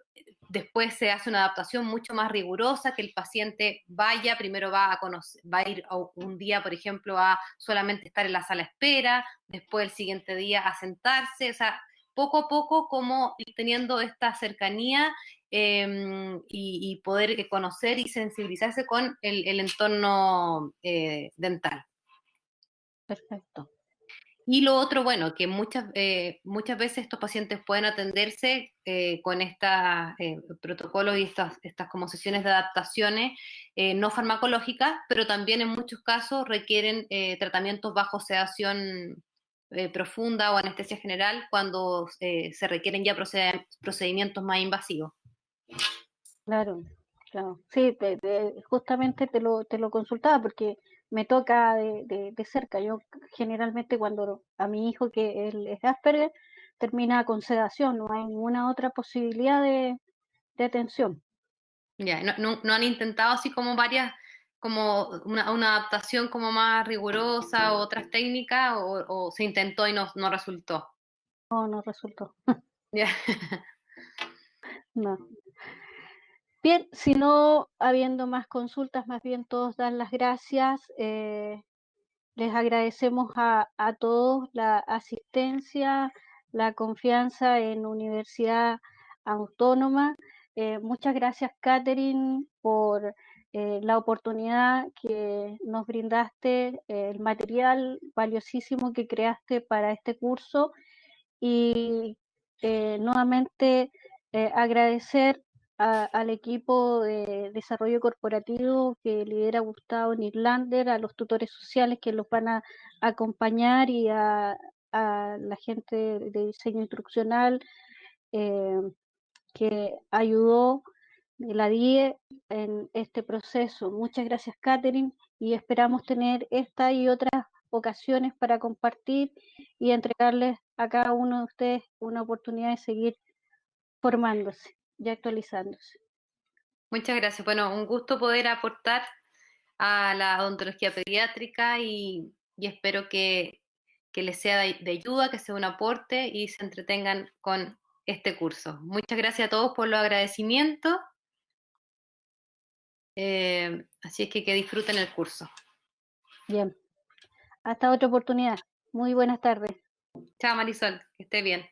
Después se hace una adaptación mucho más rigurosa, que el paciente vaya, primero va a conocer, va a ir un día, por ejemplo, a solamente estar en la sala de espera, después el siguiente día a sentarse, o sea, poco a poco como ir teniendo esta cercanía y poder conocer y sensibilizarse con el entorno dental. Perfecto. Y lo otro, bueno, que muchas veces estos pacientes pueden atenderse con estos protocolos y estas como sesiones de adaptaciones no farmacológicas, pero también en muchos casos requieren tratamientos bajo sedación profunda o anestesia general cuando se requieren ya procedimientos más invasivos. Claro, claro. Sí, justamente te lo consultaba porque me toca de cerca. Yo generalmente cuando a mi hijo, que él es Asperger, termina con sedación, no hay ninguna otra posibilidad de atención. Ya, no han intentado así como varias, como una adaptación como más rigurosa o otras técnicas, o se intentó y no resultó. No, no resultó. Ya. No. Bien, si no habiendo más consultas, más bien todos dan las gracias. Les agradecemos a todos la asistencia, la confianza en Universidad Autónoma. Muchas gracias, Catherine, por la oportunidad que nos brindaste, el material valiosísimo que creaste para este curso, y nuevamente agradecer al equipo de desarrollo corporativo que lidera Gustavo Nirlander, a los tutores sociales que los van a acompañar, y a la gente de diseño instruccional eh, que ayudó la DIE en este proceso. Muchas gracias, Catherine, y esperamos tener esta y otras ocasiones para compartir y entregarles a cada uno de ustedes una oportunidad de seguir formándose y actualizándose. Muchas gracias. Bueno, un gusto poder aportar a la odontología pediátrica y espero que les sea de ayuda, que sea un aporte y se entretengan con este curso. Muchas gracias a todos por los agradecimientos. Así es que disfruten el curso. Bien, hasta otra oportunidad. Muy buenas tardes. Chao Marisol, que esté bien.